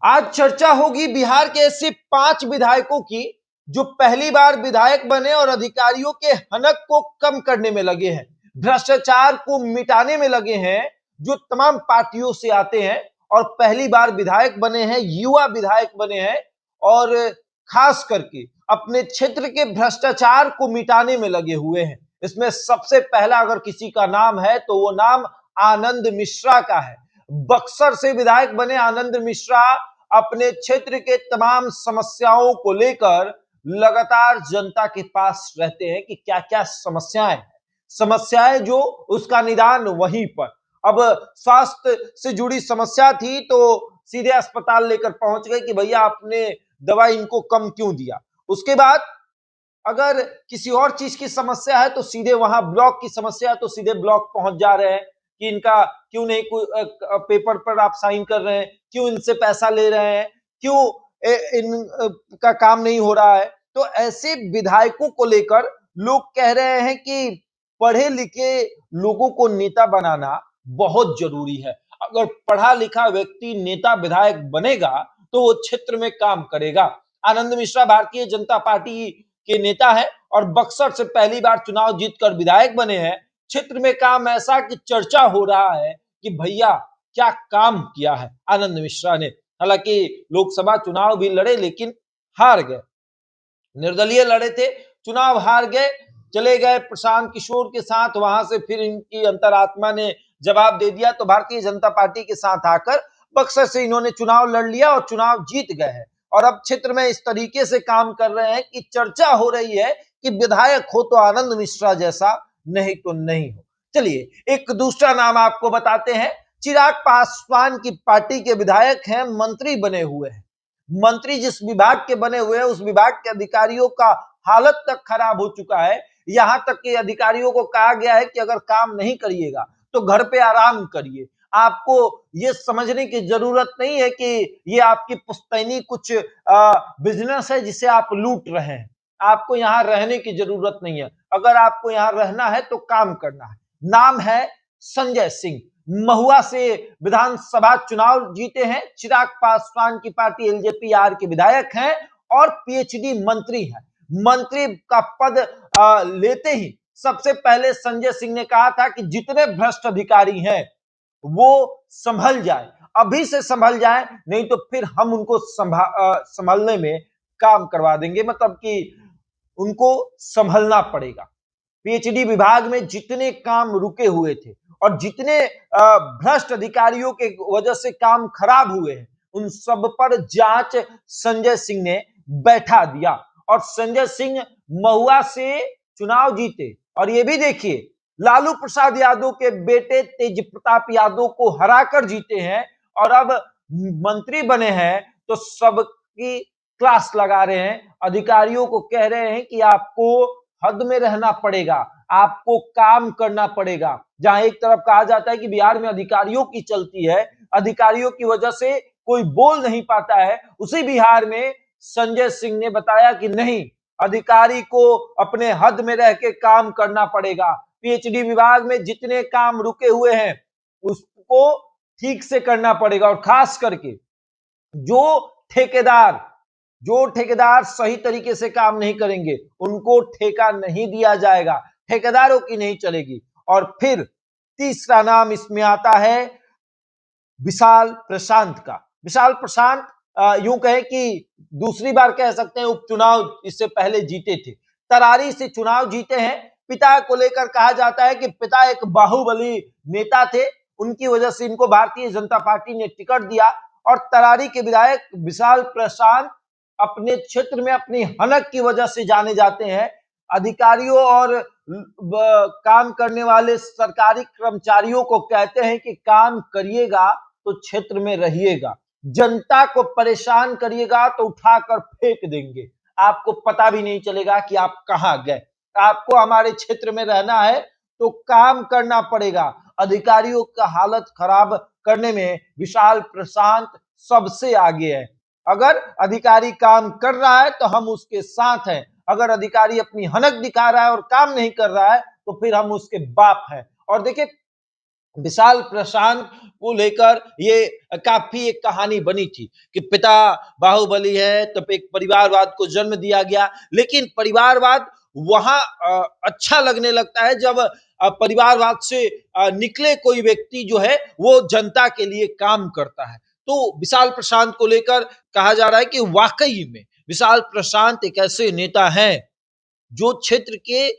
आज चर्चा होगी बिहार के ऐसे 5 विधायकों की जो पहली बार विधायक बने और अधिकारियों के हनक को कम करने में लगे हैं, भ्रष्टाचार को मिटाने में लगे हैं, जो तमाम पार्टियों से आते हैं और पहली बार विधायक बने हैं, युवा विधायक बने हैं और खास करके अपने क्षेत्र के भ्रष्टाचार को मिटाने में लगे हुए हैं। इसमें सबसे पहला अगर किसी का नाम है तो वो नाम आनंद मिश्रा का है। बक्सर से विधायक बने आनंद मिश्रा अपने क्षेत्र के तमाम समस्याओं को लेकर लगातार जनता के पास रहते हैं कि क्या क्या समस्याएं जो उसका निदान वहीं पर। अब स्वास्थ्य से जुड़ी समस्या थी तो सीधे अस्पताल लेकर पहुंच गए कि भैया आपने दवाई इनको कम क्यों दिया। उसके बाद अगर किसी और चीज की समस्या है तो सीधे वहां ब्लॉक की समस्या है तो सीधे ब्लॉक पहुंच जा रहे हैं कि इनका क्यों नहीं कोई पेपर पर आप साइन कर रहे हैं, क्यों इनसे पैसा ले रहे हैं, क्यों इनका काम नहीं हो रहा है। तो ऐसे विधायकों को लेकर लोग कह रहे हैं कि पढ़े लिखे लोगों को नेता बनाना बहुत जरूरी है। अगर पढ़ा लिखा व्यक्ति नेता विधायक बनेगा तो वो क्षेत्र में काम करेगा। आनंद मिश्रा भारतीय जनता पार्टी के नेता है और बक्सर से पहली बार चुनाव जीतकर विधायक बने हैं। क्षेत्र में काम ऐसा कि चर्चा हो रहा है कि भैया क्या काम किया है आनंद मिश्रा ने। हालांकि लोकसभा चुनाव भी लड़े लेकिन हार गए, निर्दलीय लड़े थे, चुनाव हार गए, चले गए प्रशांत किशोर के साथ। वहां से फिर इनकी अंतरात्मा ने जवाब दे दिया तो भारतीय जनता पार्टी के साथ आकर बक्सर से इन्होंने चुनाव लड़ लिया और चुनाव जीत गए हैं। और अब क्षेत्र में इस तरीके से काम कर रहे हैं कि चर्चा हो रही है कि विधायक हो तो आनंद मिश्रा जैसा, नहीं तो नहीं हो। चलिए एक दूसरा नाम आपको बताते हैं। चिराग पासवान की पार्टी के विधायक हैं, मंत्री बने हुए हैं। मंत्री जिस विभाग के बने हुए हैं उस विभाग के अधिकारियों का हालत तक खराब हो चुका है। यहां तक कि अधिकारियों को कहा गया है कि अगर काम नहीं करिएगा तो घर पे आराम करिए। आपको ये समझने की जरूरत नहीं है कि ये आपकी पुश्तैनी कुछ बिजनेस है जिसे आप लूट रहे हैं। आपको यहाँ रहने की जरूरत नहीं है। अगर आपको यहाँ रहना है तो काम करना है। नाम है संजय सिंह, महुआ से विधानसभा चुनाव जीते हैं। चिराग पासवान की पार्टी एलजेपी-आर के विधायक हैं और पीएचडी मंत्री हैं। मंत्री का पद लेते ही सबसे पहले संजय सिंह ने कहा था कि जितने भ्रष्ट अधिकारी हैं वो संभल जाए, अभी से संभल जाए, नहीं तो फिर हम उनको संभालने में काम करवा देंगे। मतलब कि उनको संभलना पड़ेगा। पीएचडी विभाग में जितने काम रुके हुए थे और जितने भ्रष्ट अधिकारियों के वजह से काम खराब हुए हैं उन सब पर जांच संजय सिंह ने बैठा दिया। और संजय सिंह महुआ से चुनाव जीते और ये भी देखिए लालू प्रसाद यादव के बेटे तेज प्रताप यादव को हराकर जीते हैं और अब मंत्री बने हैं तो सबकी क्लास लगा रहे हैं। अधिकारियों को कह रहे हैं कि आपको हद में रहना पड़ेगा, आपको काम करना पड़ेगा। जहां एक तरफ कहा जाता है कि बिहार में अधिकारियों की चलती है, अधिकारियों की वजह से कोई बोल नहीं पाता है, उसी बिहार में संजय सिंह ने बताया कि नहीं, अधिकारी को अपने हद में रह के काम करना पड़ेगा। पीएचडी विभाग में जितने काम रुके हुए हैं उसको ठीक से करना पड़ेगा और खास करके जो ठेकेदार सही तरीके से काम नहीं करेंगे उनको ठेका नहीं दिया जाएगा, ठेकेदारों की नहीं चलेगी। और फिर तीसरा नाम इसमें आता है विशाल प्रशांत का। विशाल प्रशांत यूं कहे कि दूसरी बार कह सकते हैं उपचुनाव इससे पहले जीते थे, तरारी से चुनाव जीते हैं। पिता को लेकर कहा जाता है कि पिता एक बाहुबली नेता थे, उनकी वजह से इनको भारतीय जनता पार्टी ने टिकट दिया। और तरारी के विधायक विशाल प्रशांत अपने क्षेत्र में अपनी हनक की वजह से जाने जाते हैं। अधिकारियों और काम करने वाले सरकारी कर्मचारियों को कहते हैं कि काम करिएगा तो क्षेत्र में रहिएगा, जनता को परेशान करिएगा तो उठाकर फेंक देंगे, आपको पता भी नहीं चलेगा कि आप कहां गए। आपको हमारे क्षेत्र में रहना है तो काम करना पड़ेगा। अधिकारियों का हालत खराब करने में विशाल प्रशांत सबसे आगे है। अगर अधिकारी काम कर रहा है तो हम उसके साथ हैं, अगर अधिकारी अपनी हनक दिखा रहा है और काम नहीं कर रहा है तो फिर हम उसके बाप हैं। और देखिए विशाल प्रशांत को लेकर ये काफी एक कहानी बनी थी कि पिता बाहुबली है तो एक परिवारवाद को जन्म दिया गया, लेकिन परिवारवाद वहां अच्छा लगने लगता है जब परिवारवाद से निकले कोई व्यक्ति जो है वो जनता के लिए काम करता है। तो विशाल प्रशांत को लेकर कहा जा रहा है कि वाकई में विशाल प्रशांत एक ऐसे नेता हैं जो क्षेत्र के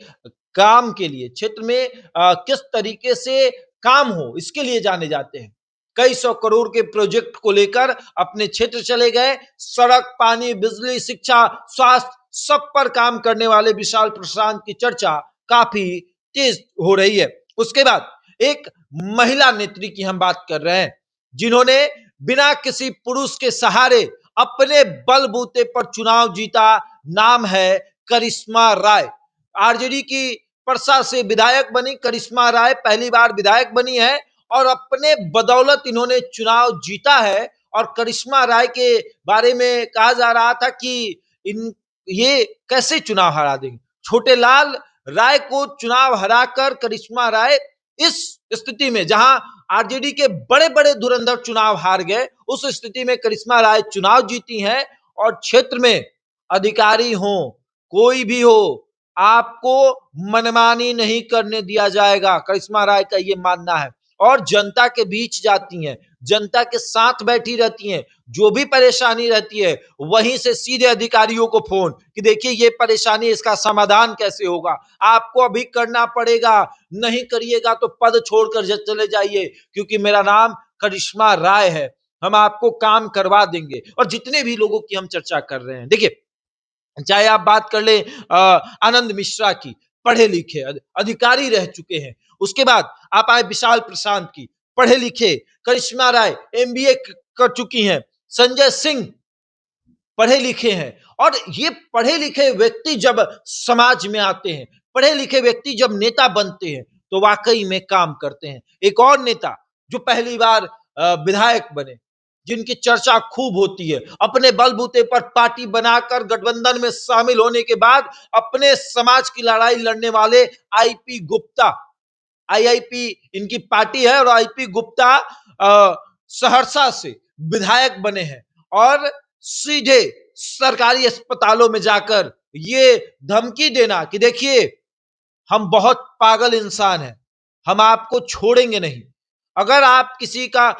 काम के लिए, क्षेत्र में किस तरीके से काम हो इसके लिए जाने जाते हैं। कई सौ करोड़ के प्रोजेक्ट को लेकर अपने क्षेत्र चले गए। सड़क, पानी, बिजली, शिक्षा, स्वास्थ्य सब पर काम करने वाले विशाल प्रशांत की चर्चा काफी तेज हो रही है। उसके बाद एक महिला नेत्री की हम बात कर रहे हैं जिन्होंने बिना किसी पुरुष के सहारे अपने बलबूते पर चुनाव जीता। नाम है करिश्मा राय। आरजेडी की परसा से विधायक बनी करिश्मा राय, पहली बार विधायक बनी है और अपने बदौलत इन्होंने चुनाव जीता है। और करिश्मा राय के बारे में कहा जा रहा था कि इन ये कैसे चुनाव हरा देंगे। छोटे लाल राय को चुनाव हराकर करिश्मा राय इस स्थिति में जहां आरजेडी के बड़े बड़े धुरंधर चुनाव हार गए, उस स्थिति में करिश्मा राय चुनाव जीती हैं। और क्षेत्र में अधिकारी हो, कोई भी हो, आपको मनमानी नहीं करने दिया जाएगा, करिश्मा राय का ये मानना है। और जनता के बीच जाती हैं, जनता के साथ बैठी रहती हैं, जो भी परेशानी रहती है वहीं से सीधे अधिकारियों को फोन कि देखिए ये परेशानी, इसका समाधान कैसे होगा, आपको अभी करना पड़ेगा, नहीं करिएगा तो पद छोड़कर चले जाइए, क्योंकि मेरा नाम करिश्मा राय है, हम आपको काम करवा देंगे। और जितने भी लोगों की हम चर्चा कर रहे हैं, देखिए चाहे आप बात कर ले आनंद मिश्रा की, पढ़े लिखे अधिकारी रह चुके हैं। उसके बाद आप आए विशाल प्रशांत की, पढ़े लिखे, करिश्मा राय एमबीए कर चुकी हैं, संजय सिंह पढ़े लिखे हैं। और ये पढ़े लिखे व्यक्ति जब समाज में आते हैं, पढ़े लिखे व्यक्ति जब नेता बनते हैं तो वाकई में काम करते हैं। एक और नेता जो पहली बार विधायक बने, जिनकी चर्चा खूब होती है, अपने बलबूते पर पार्टी बनाकर गठबंधन में शामिल होने के बाद अपने समाज की लड़ाई लड़ने वाले आईपी गुप्ता, आईआईपी इनकी पार्टी है और आईपी गुप्ता सहरसा से विधायक बने हैं और सीधे सरकारी अस्पतालों में जाकर ये धमकी देना कि देखिए हम बहुत पागल इंसान हैं, हम आपको छोड़ेंगे नहीं। अगर आप किसी का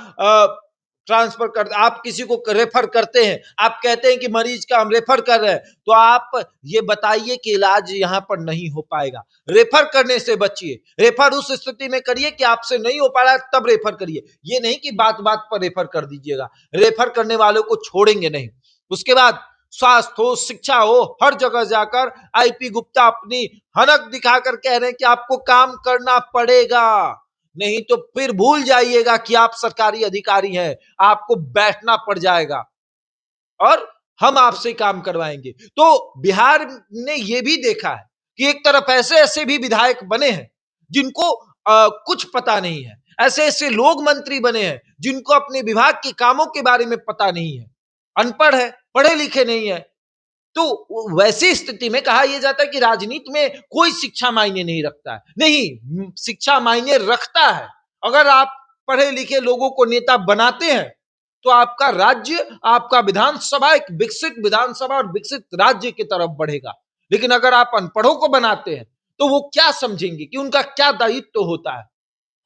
ट्रांसफर कर, आप किसी को रेफर करते हैं, आप कहते हैं कि मरीज का हम रेफर कर रहे हैं, तो आप ये बताइए कि इलाज यहां पर नहीं हो पाएगा। रेफर करने से बचिए, रेफर उस स्थिति में करिए कि आपसे नहीं हो पा रहा है तब रेफर करिए, ये नहीं कि बात बात पर रेफर कर दीजिएगा। रेफर करने वालों को छोड़ेंगे नहीं। उसके बाद स्वास्थ्य हो, शिक्षा हो, हर जगह जाकर आईपी गुप्ता अपनी हनक दिखाकर कह रहे हैं कि आपको काम करना पड़ेगा, नहीं तो फिर भूल जाइएगा कि आप सरकारी अधिकारी हैं, आपको बैठना पड़ जाएगा और हम आपसे काम करवाएंगे। तो बिहार ने यह भी देखा है कि एक तरफ ऐसे ऐसे भी विधायक बने हैं जिनको कुछ पता नहीं है, ऐसे ऐसे लोग मंत्री बने हैं जिनको अपने विभाग के कामों के बारे में पता नहीं है, अनपढ़ है, पढ़े लिखे नहीं है। तो वैसी स्थिति में कहा यह जाता है कि राजनीति में कोई शिक्षा मायने नहीं रखता है। नहीं, शिक्षा मायने रखता है। अगर आप पढ़े लिखे लोगों को नेता बनाते हैं तो आपका राज्य, आपका विधानसभा एक विकसित विधानसभा और विकसित राज्य की तरफ बढ़ेगा। लेकिन अगर आप अनपढ़ों को बनाते हैं तो वो क्या समझेंगे कि उनका क्या दायित्व होता है।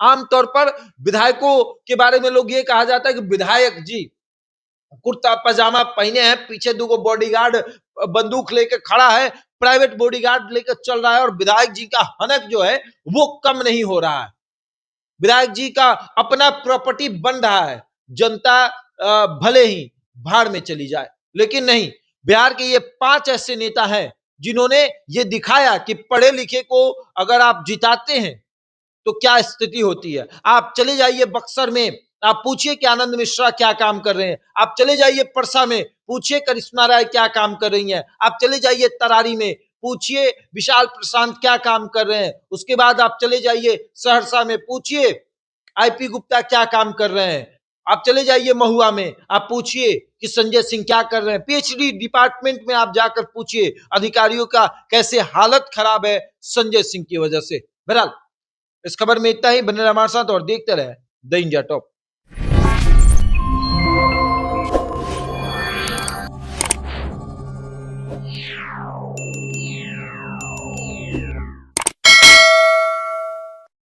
आमतौर पर विधायकों के बारे में लोग ये कहा जाता है कि विधायक जी कुर्ता पजामा पहने हैं, पीछे दो बॉडीगार्ड बंदूक लेकर खड़ा है, प्राइवेट बॉडीगार्ड लेकर चल रहा है और विधायक जी का हनक जो है वो कम नहीं हो रहा है। विधायक जी का अपना प्रॉपर्टी बन रहा है, जनता भले ही भाड़ में चली जाए। लेकिन नहीं, बिहार के ये 5 ऐसे नेता हैं जिन्होंने ये दिखाया कि पढ़े लिखे को अगर आप जिताते हैं तो क्या स्थिति होती है। आप चले जाइए बक्सर में, आप पूछिए कि आनंद मिश्रा क्या काम कर रहे हैं। आप चले जाइए परसा में, पूछिए करिश्मा राय क्या काम कर रही हैं। आप चले जाइए तरारी में, पूछिए विशाल प्रशांत क्या काम कर रहे हैं। उसके बाद आप चले जाइए सहरसा में, पूछिए आईपी गुप्ता क्या काम कर रहे हैं। आप चले जाइए महुआ में, आप पूछिए कि संजय सिंह क्या कर रहे हैं। पीएचडी डिपार्टमेंट में आप जाकर पूछिए अधिकारियों का कैसे हालत खराब है संजय सिंह की वजह से। बहरहाल इस खबर में इतना ही। बने रहिए हमारे साथ और देखते रहे द इंडिया टॉप।